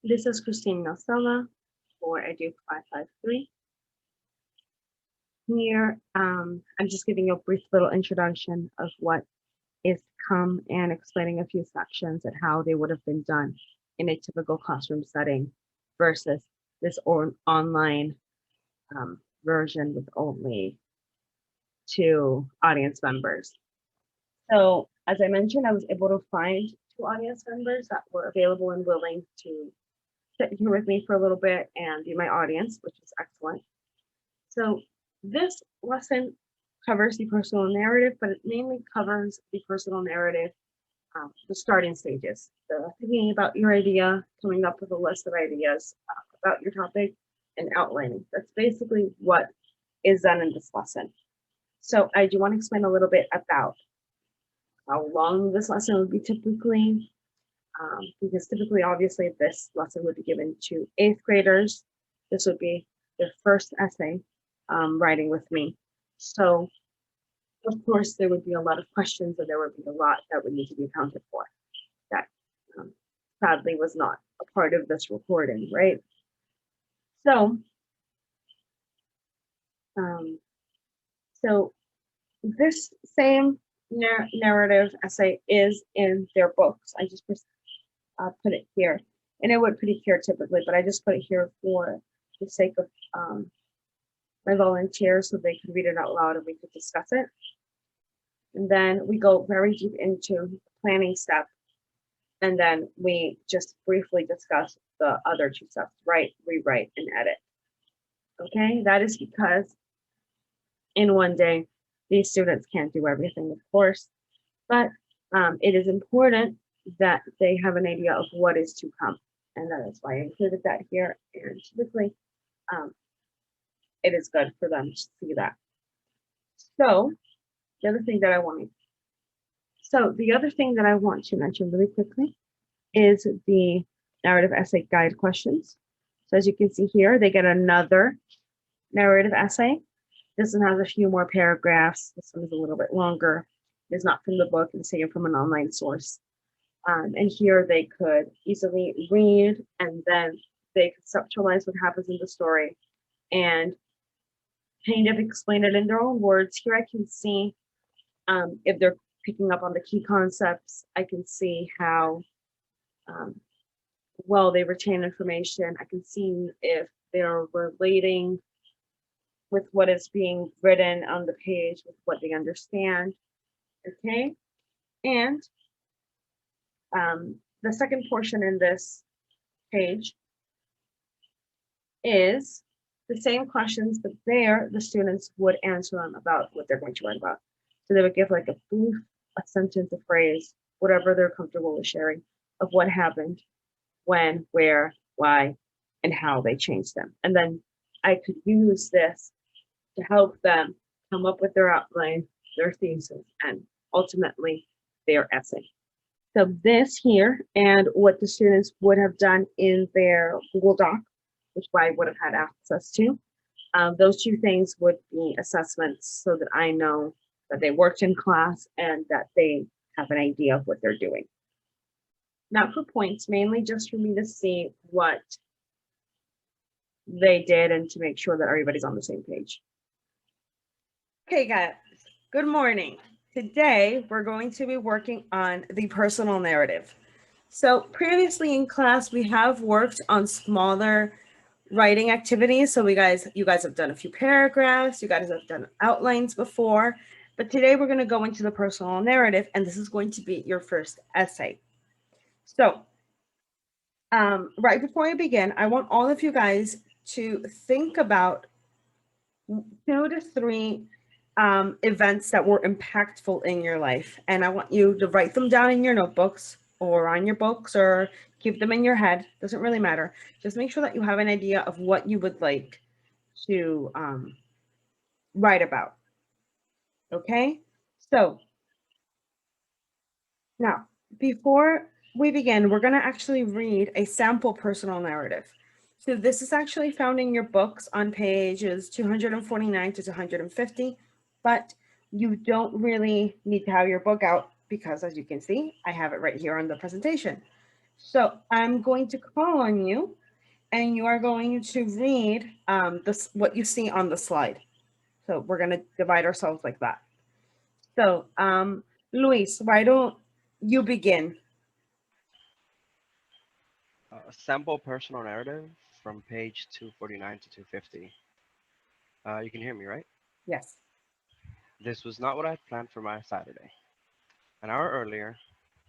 This is Christine Nocella for Edu 553. Here, I'm just giving you a brief little introduction of what is to come and explaining a few sections and how they would have been done in a typical classroom setting versus this online version with only 2 audience members. So as I mentioned, I was able to find 2 audience members that were available and willing to sit here with me for a little bit and be my audience, which is excellent. So this lesson covers the personal narrative, but it mainly covers the personal narrative, the starting stages, the thinking about your idea, coming up with a list of ideas about your topic, and outlining. That's basically what is done in this lesson. So I do want to explain a little bit about how long this lesson would be typically, because typically, obviously, this lesson would be given to 8th graders. This would be their first essay writing with me. So, of course, there would be a lot of questions and there would be a lot that would need to be accounted for. That sadly was not a part of this recording, right? So, this same narrative essay is in their books. I just put it here, and it would put it here typically, but I just put it here for the sake of my volunteers so they could read it out loud and we could discuss it. And then we go very deep into the planning step, and then we just briefly discuss the other 2 steps: write, rewrite, and edit. Okay, that is because in one day, these students can't do everything, of course, but it is important that they have an idea of what is to come. And that is why I included that here. And typically, it is good for them to see that. So the other thing that I want to mention really quickly is the narrative essay guide questions. So as you can see here, they get another narrative essay. This one has a few more paragraphs. This one is a little bit longer. It's not from the book, it's taken from an online source. And here they could easily read, and then they conceptualize what happens in the story and kind of explain it in their own words. Here I can see if they're picking up on the key concepts. I can see how well they retain information. I can see if they're relating with what is being written on the page, with what they understand. Okay, and the second portion in this page is the same questions, but there the students would answer them about what they're going to write about. So they would give like a brief, a sentence, a phrase, whatever they're comfortable with sharing of what happened, when, where, why, and how they changed them. And then I could use this to help them come up with their outline, their thesis, and ultimately their essay. So this here, and what the students would have done in their Google Doc, which I would have had access to, those 2 things would be assessments so that I know that they worked in class and that they have an idea of what they're doing. Not for points, mainly just for me to see what they did and to make sure that everybody's on the same page. Okay, guys, good morning. Today, we're going to be working on the personal narrative. So previously in class, we have worked on smaller writing activities. So you guys have done a few paragraphs, you guys have done outlines before, but today we're going to go into the personal narrative, and this is going to be your first essay. So right before I begin, I want all of you guys to think about 2 to 3 events that were impactful in your life. And I want you to write them down in your notebooks or on your books or keep them in your head. Doesn't really matter. Just make sure that you have an idea of what you would like to write about. Okay? So now, before we begin, we're going to actually read a sample personal narrative. So this is actually found in your books on pages 249 to 250. But you don't really need to have your book out because, as you can see, I have it right here on the presentation. So I'm going to call on you, and you are going to read this what you see on the slide. So we're going to divide ourselves like that. So, Luis, why don't you begin? A sample personal narrative from page 249 to 250. You can hear me, right? Yes. This was not what I had planned for my Saturday. An hour earlier,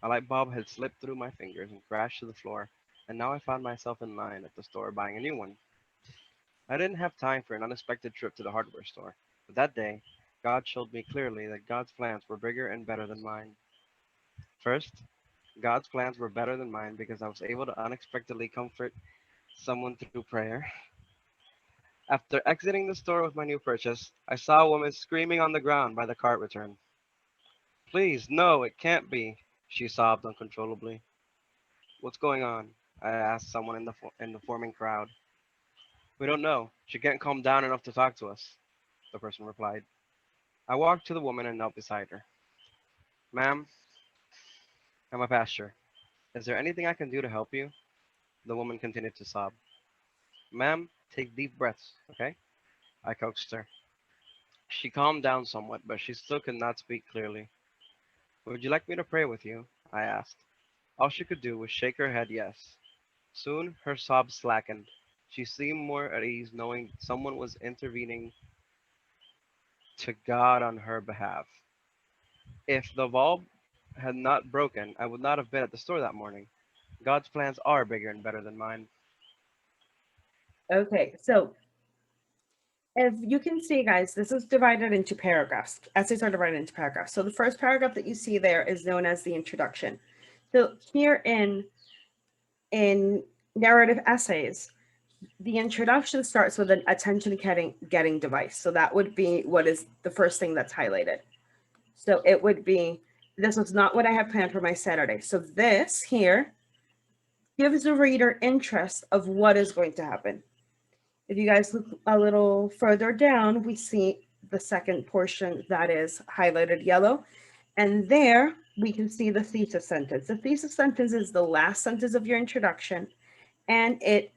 a light bulb had slipped through my fingers and crashed to the floor, and now I found myself in line at the store buying a new one. I didn't have time for an unexpected trip to the hardware store, but that day, God showed me clearly that God's plans were bigger and better than mine. First, God's plans were better than mine because I was able to unexpectedly comfort someone through prayer. After exiting the store with my new purchase, I saw a woman screaming on the ground by the cart return. Please, no, it can't be, she sobbed uncontrollably. What's going on? I asked someone in the forming crowd. We don't know. She can't calm down enough to talk to us, the person replied. I walked to the woman and knelt beside her. Ma'am, I'm a pastor. Is there anything I can do to help you? The woman continued to sob. Ma'am, take deep breaths, okay? I coaxed her. She calmed down somewhat, but she still could not speak clearly. Would you like me to pray with you? I asked. All she could do was shake her head yes. Soon her sobs slackened. She seemed more at ease knowing someone was intervening to God on her behalf. If the bulb had not broken, I would not have been at the store that morning. God's plans are bigger and better than mine. Okay. So if you can see, guys, this is divided into paragraphs. Essays are divided into paragraphs. So the first paragraph that you see there is known as the introduction. So here in narrative essays, the introduction starts with an attention getting device. So that would be what is the first thing that's highlighted. So it would be, this was not what I had planned for my Saturday. So this here gives the reader interest of what is going to happen. If you guys look a little further down, we see the second portion that is highlighted yellow. And there we can see the thesis sentence. The thesis sentence is the last sentence of your introduction, and it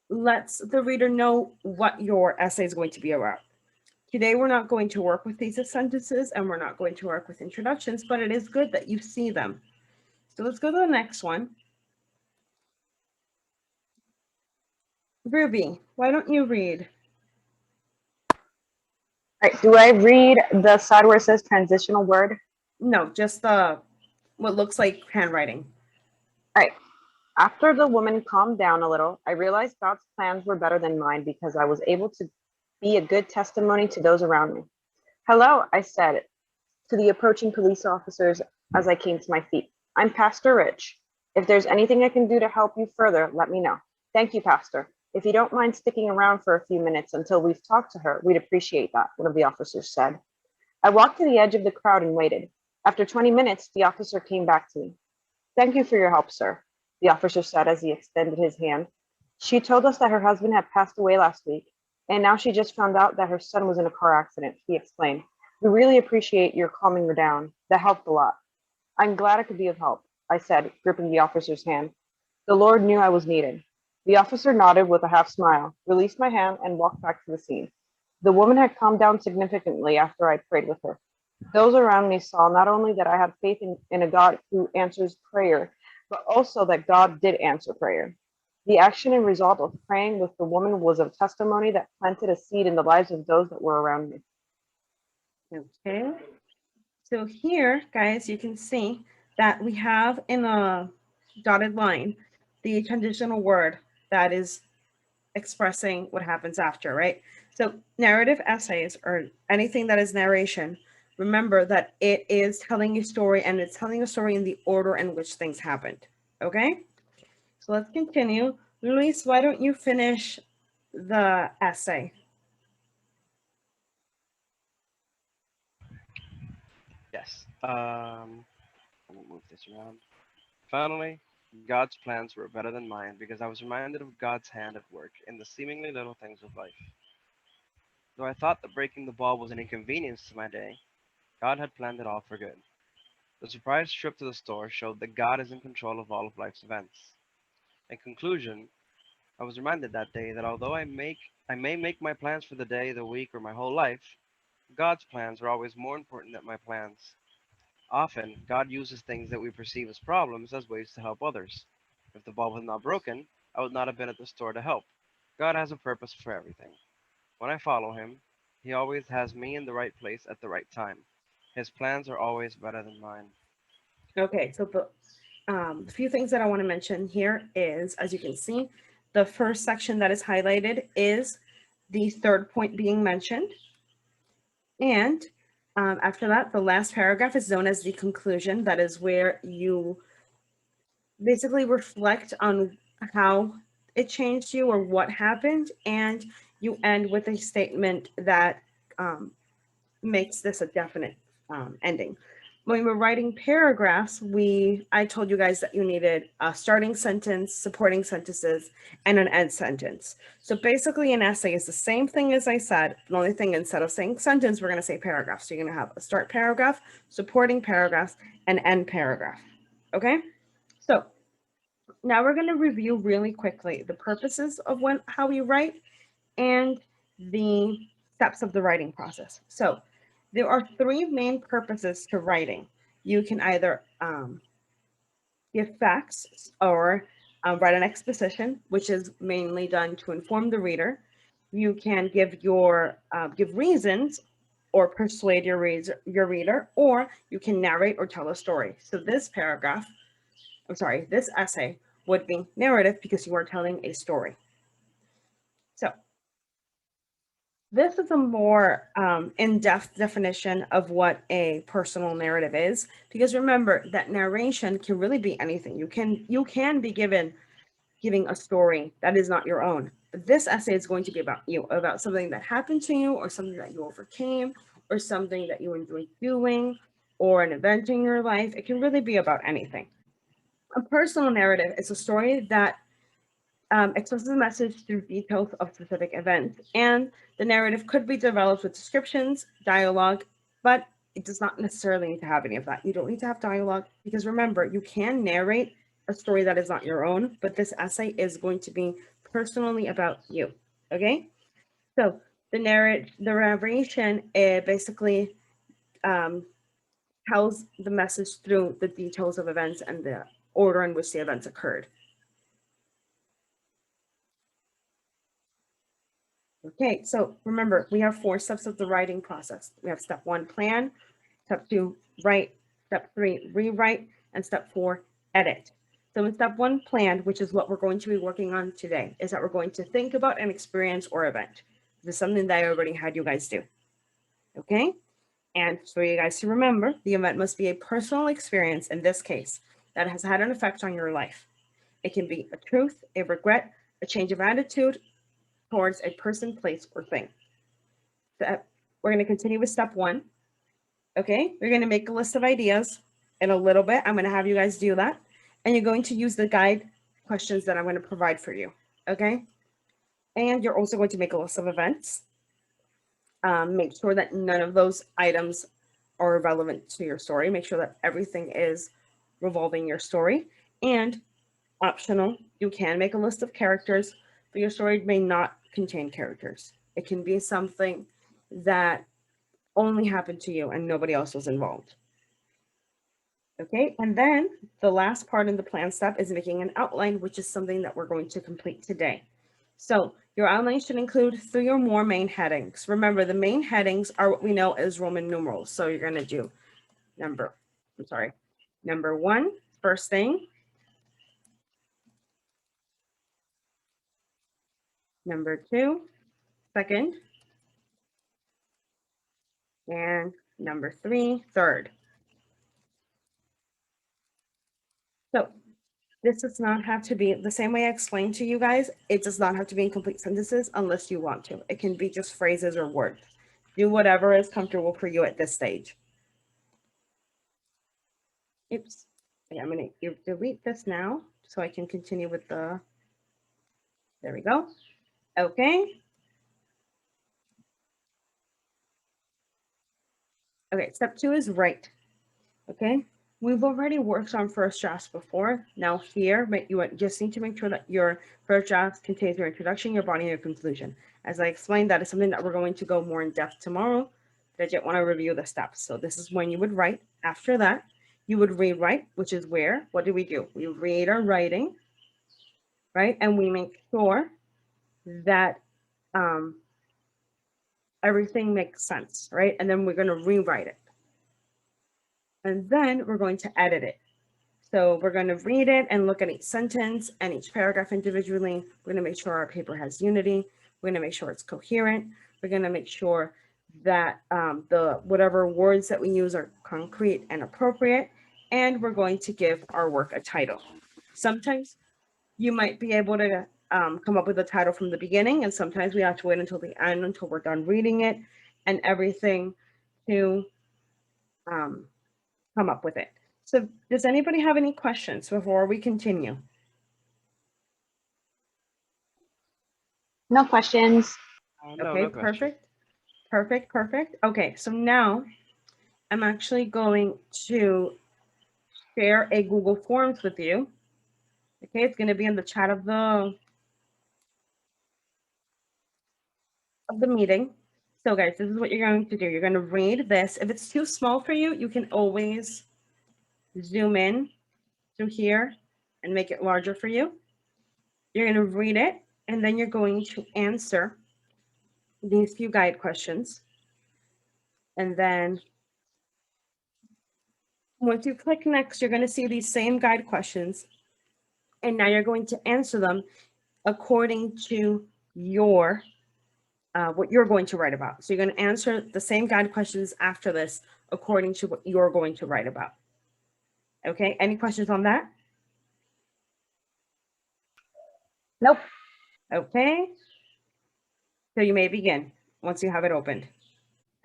lets the reader know what your essay is going to be about. Today, we're not going to work with thesis sentences and we're not going to work with introductions, but it is good that you see them. So let's go to the next one. Ruby, why don't you read? All right, do I read the side where it says transitional word? No, just the what looks like handwriting. All right. After the woman calmed down a little, I realized God's plans were better than mine because I was able to be a good testimony to those around me. Hello, I said to the approaching police officers as I came to my feet. I'm Pastor Rich. If there's anything I can do to help you further, let me know. Thank you, Pastor. If you don't mind sticking around for a few minutes until we've talked to her, we'd appreciate that, one of the officers said. I walked to the edge of the crowd and waited. After 20 minutes, the officer came back to me. Thank you for your help, sir, the officer said as he extended his hand. She told us that her husband had passed away last week, and now she just found out that her son was in a car accident, he explained. We really appreciate your calming her down. That helped a lot. I'm glad I could be of help, I said, gripping the officer's hand. The Lord knew I was needed. The officer nodded with a half smile, released my hand, and walked back to the scene. The woman had calmed down significantly after I prayed with her. Those around me saw not only that I had faith in a God who answers prayer, but also that God did answer prayer. The action and result of praying with the woman was a testimony that planted a seed in the lives of those that were around me. Okay. So here, guys, you can see that we have in a dotted line the conditional word that is expressing what happens after, right? So narrative essays or anything that is narration, remember that it is telling a story and it's telling a story in the order in which things happened. Okay? So let's continue. Luis, why don't you finish the essay? Yes. Let me move this around. Finally, God's plans were better than mine because I was reminded of God's hand at work in the seemingly little things of life. Though I thought that breaking the ball was an inconvenience to my day, God had planned it all for good. The surprise trip to the store showed that God is in control of all of life's events. In conclusion, I was reminded that day that although I may make my plans for the day, the week, or my whole life, God's plans are always more important than my plans. Often, God uses things that we perceive as problems as ways to help others. If the bulb had not broken, I would not have been at the store to help. God has a purpose for everything. When I follow Him, He always has me in the right place at the right time. His plans are always better than mine. Okay, so the few things that I want to mention here is, as you can see, the first section that is highlighted is the third point being mentioned. And after that, the last paragraph is known as the conclusion. That is where you basically reflect on how it changed you or what happened. And you end with a statement that makes this a definite ending. When we're writing paragraphs, I told you guys that you needed a starting sentence, supporting sentences, and an end sentence. So basically an essay is the same thing as I said. The only thing, instead of saying sentence, we're going to say paragraph. So you're going to have a start paragraph, supporting paragraphs, and end paragraph. Okay? So now we're going to review really quickly the purposes of how we write and the steps of the writing process. So there are three main purposes to writing. You can either give facts or write an exposition, which is mainly done to inform the reader. You can give give reasons or persuade your reader, or you can narrate or tell a story. So this this essay would be narrative because you are telling a story. So this is a more in-depth definition of what a personal narrative is, because remember that narration can really be anything. You can be giving a story that is not your own. But this essay is going to be about you, about something that happened to you, or something that you overcame, or something that you enjoy doing, or an event in your life. It can really be about anything. A personal narrative is a story that expresses a message through details of specific events. And the narrative could be developed with descriptions, dialogue, but it does not necessarily need to have any of that. You don't need to have dialogue because remember, you can narrate a story that is not your own, but this essay is going to be personally about you. Okay? So the narration basically tells the message through the details of events and the order in which the events occurred. Okay, so remember, we have 4 steps of the writing process. We have step 1, plan, step 2, write, step 3, rewrite, and step 4, edit. So in step 1, plan, which is what we're going to be working on today, is that we're going to think about an experience or event. This is something that I already had you guys do. Okay? And for you guys to remember, the event must be a personal experience, in this case, that has had an effect on your life. It can be a truth, a regret, a change of attitude, towards a person, place, or thing. We're going to continue with step 1. Okay, we're going to make a list of ideas in a little bit. I'm going to have you guys do that. And you're going to use the guide questions that I'm going to provide for you. Okay, and you're also going to make a list of events. Make sure that none of those items are relevant to your story. Make sure that everything is revolving your story. And optional, you can make a list of characters, but your story may not contain characters. It can be something that only happened to you and nobody else was involved. Okay, and then the last part in the plan step is making an outline, which is something that we're going to complete today. So your outline should include 3 or more main headings. Remember, the main headings are what we know as Roman numerals. So you're going to do number 1, first thing. Number 2, second. And number 3, third. So this does not have to be the same way I explained to you guys. It does not have to be in complete sentences unless you want to. It can be just phrases or words. Do whatever is comfortable for you at this stage. Oops. Okay, I'm going to delete this now so I can continue with there we go. Okay. Okay, step 2 is write. Okay. We've already worked on first drafts before. Now here, but you just need to make sure that your first draft contains your introduction, your body, and your conclusion. As I explained, that is something that we're going to go more in depth tomorrow. But I just want to review the steps. So this is when you would write. After that, you would rewrite, which is where, what do? We read our writing, right? And we make sure that everything makes sense, right? And then we're going to rewrite it. And then we're going to edit it. So we're going to read it and look at each sentence and each paragraph individually. We're going to make sure our paper has unity. We're going to make sure it's coherent. We're going to make sure that the whatever words that we use are concrete and appropriate. And we're going to give our work a title. Sometimes you might be able to come up with a title from the beginning, and sometimes we have to wait until the end, until we're done reading it and everything to come up with it. So does anybody have any questions before we continue? No questions. No, Okay, no question. perfect. Okay, so now I'm actually going to share a Google Forms with you. Okay, it's going to be in the chat of the meeting. So guys, this is what you're going to do. You're going to read this. If it's too small for you, you can always zoom in to here and make it larger for you. You're going to read it, and then you're going to answer these few guide questions. And then once you click next, you're going to see these same guide questions. And now you're going to answer them according to your what you're going to write about. So you're going to answer the same guide questions after this according to what you're going to write about. Okay, any questions on that? Nope. Okay, so you may begin once you have it opened.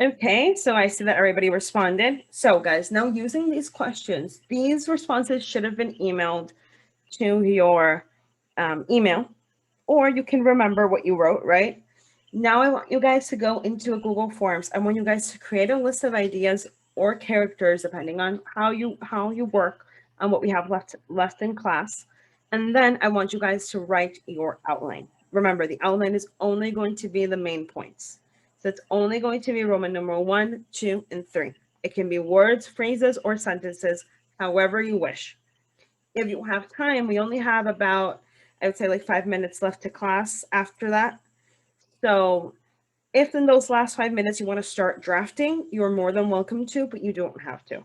Okay, so I see that everybody responded. So guys, now using these questions, these responses should have been emailed to your email, or you can remember what you wrote, right? Now I want you guys to go into a Google Forms. I want you guys to create a list of ideas or characters, depending on how you work on what we have left in class. And then I want you guys to write your outline. Remember, the outline is only going to be the main points. So it's only going to be Roman numeral 1, 2, and 3. It can be words, phrases, or sentences, however you wish. If you have time, we only have about, I would say, like 5 minutes left to class after that. So if in those last 5 minutes you want to start drafting, you're more than welcome to, but you don't have to.